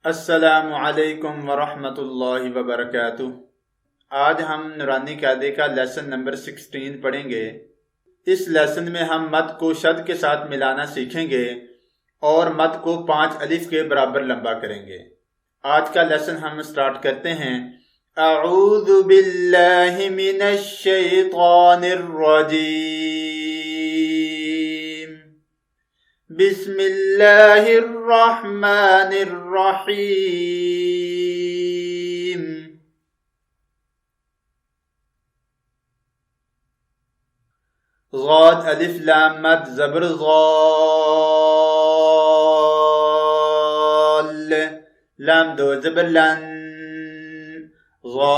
अस्सलामु अलैकुम वरहमतुल्लाहि वबरकातुह। आज हम नूरानी कायदे का लेसन नंबर 16 पढ़ेंगे। इस लेसन में हम मद को शद के साथ मिलाना सीखेंगे और मद को 5 अलिफ के बराबर लंबा करेंगे। आज का लेसन हम स्टार्ट करते हैं। अऊज़ु बिल्लाहि मिनश शैतानिर रजीम। बिस्मिल्लाहिर रहमानिर रहीम। ज़ाद अलिफ लाम मद ज़बर ज़ाल, लाम दो ज़बर लन, ज़ालन।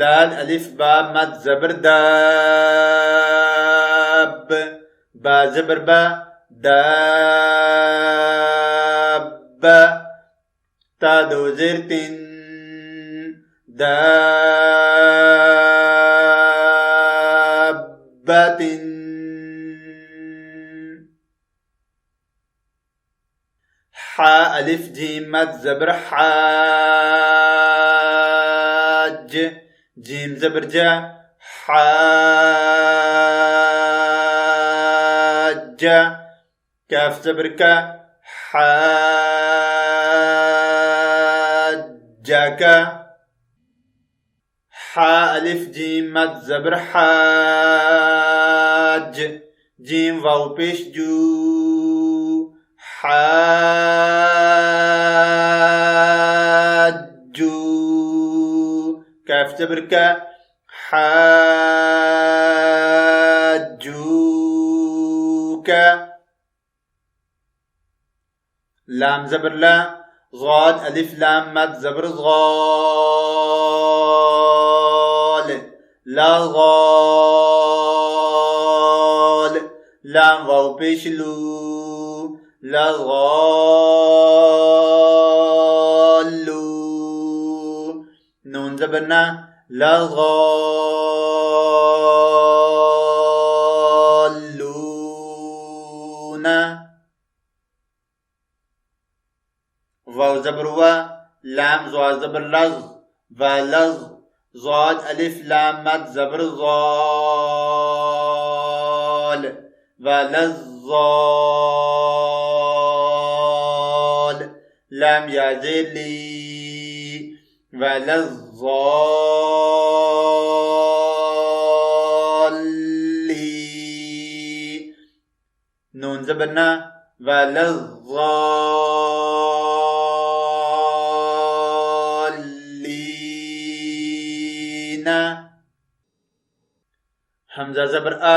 दाल अलिफ बा मद ज़बर दाब, बा ज़बर बा, दाब। ता दो ज़ेर तीन, दाब्बातिन। हा अलिफ जीम मद ज़बर हाज, जीम ज़बर जा, हाजा। काफ ज़बर का, हाजाका। हा अलिफ जीम मद ज़बर हाज, जीम वाव पेश जू, हाजू। काफ ज़बर का, हाजूका। लाम ज़बर ला, ज़ाद अलिफ लाम मद ज़बर ज़ाल, ला ज़ाल। लाम वाव पेश लू, ला ज़ालू। नून ज़बर ना, ला ज़ालूना। वाव ज़बर वा, लाम ज़ा ज़बर लज़, वा लज़। ज़ाद अलिफ लाम मद ज़बर ज़ाल, वा लज़्ज़ाल। लाम या ज़ेर ली, वा लज़्ज़ाली। नून ज़बर ना, वा लज़्ज़ालीना। हमज़ा ज़बर आ,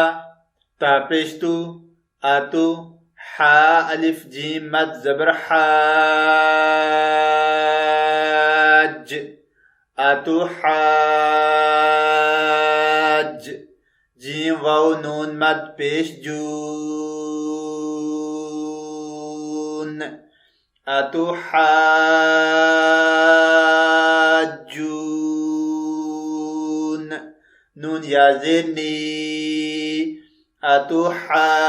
ता पेश तू, आतू। हा अलिफ जीम मद ज़बर हाज, आतू हाज। जीम वाव नून मद पेश जून, आतू हाजून। नून या ज़ेर नी, आतू हाजूनी।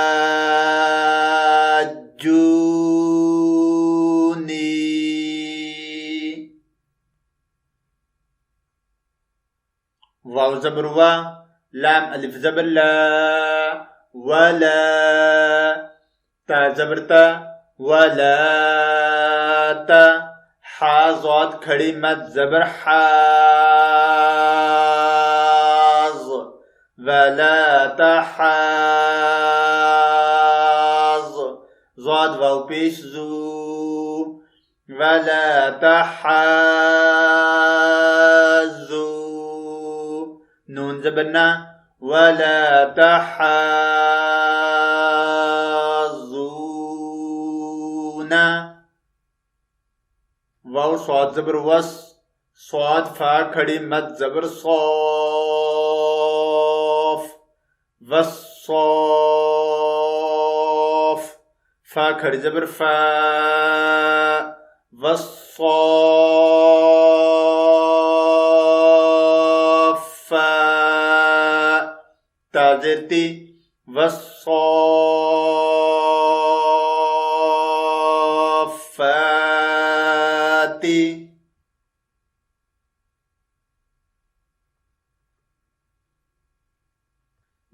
वाव ज़बर वा, लाम अलिफ ज़बर ला, वला। ता ज़बर ता, वला ता। हा ज़ाद खड़ी मद ज़बर हाज़, वला तहाज़। ज़ाद वाव पेश जू, वला तहाज़ू। नून ज़बर ना, वला तहाज़ूना। वाव स्वाद ज़बर वस, स्वाद फा खड़ी मद ज़बर सौफ, वस्सौफ। फा खड़ी ज़बर फा, वस्सौफ। ताज़िरती वस्सॉफ़ाती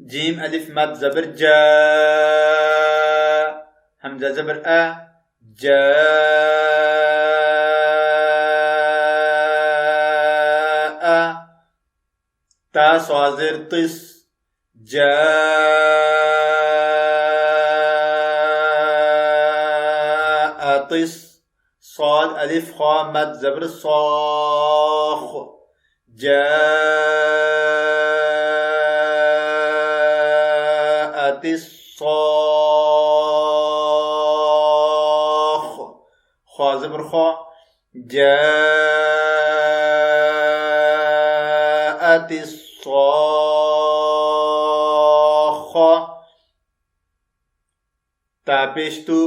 जीम अलिफ मद ज़बर जा हमज़ा ज़बर अ जा ता स्वाज़िर तिस जा तिस صاد अलिफ ख़ा मद ज़बर सौख जा الصاخ خا زبر خا جاءت الصاخة تابشتو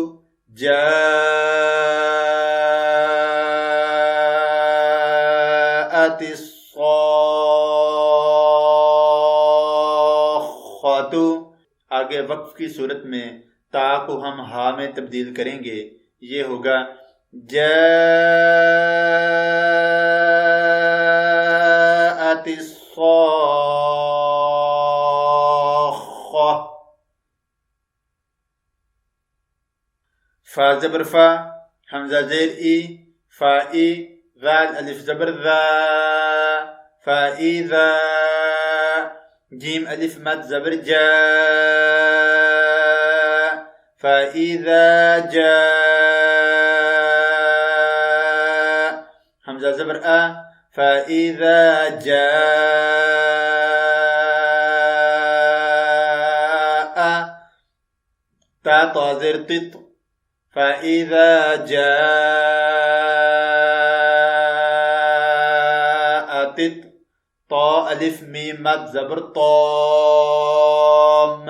جاءت الصاخة आगे वक्फ की सूरत में ता को हम हा में तब्दील करेंगे। ये होगा जाअतिस्साख्खा। फा ज़बर फा हमज़ा ज़ेर ई फा ई ज़ाल अलिफ ज़बर ज़ा फा ई ज़ा जीम अलिफ मद ज़बर जा फ़इज़ा जा हमज़ा ज़बर आ फ़इज़ा जा ता ताज़िर तित फ़इज़ा जा तित ता अलिफ मीम मद ज़बर ताम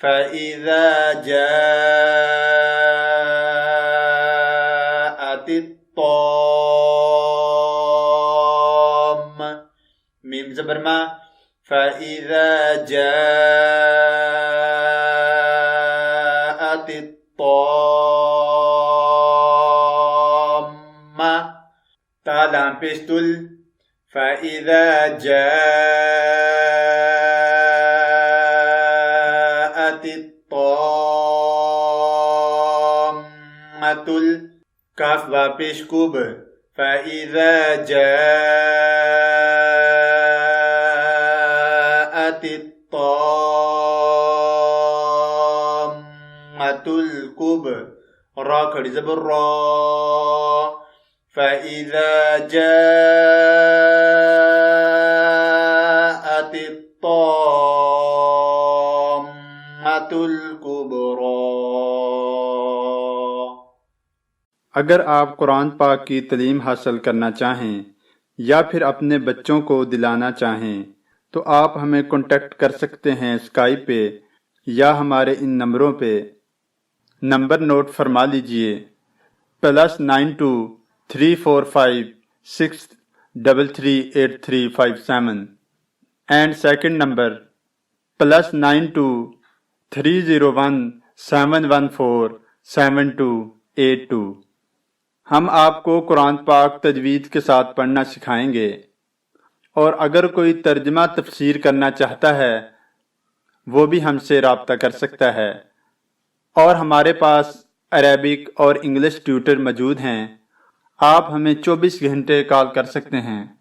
फ़इज़ा जाअत त्ताम मीम ज़बर मा फ़इज़ा जाअत त्ताम्मा ता लाम पेश तुल फ़इज़ा जाअत त्ताम्मतुल काफ वापेश कुब फ़इज़ा जाअत त्ताम्मतुल कुब रा खड़ी ज़बर रा फ़इज़ा जाअत त्ताम्मतुल कुबरा। अगर आप कुरान पाक की तालीम हासिल करना चाहें या फिर अपने बच्चों को दिलाना चाहें तो आप हमें कांटेक्ट कर सकते हैं स्काइप पे या हमारे इन नंबरों पे। नंबर नोट फरमा लीजिए +923456338357 एंड सेकंड नंबर +923017147282। हम आपको कुरान पाक तजवीद के साथ पढ़ना सिखाएंगे और अगर कोई तर्जमा तफसीर करना चाहता है वो भी हमसे रब्ता कर सकता है। और हमारे पास अरेबिक और इंग्लिश ट्यूटर मौजूद हैं। आप हमें 24 घंटे कॉल कर सकते हैं।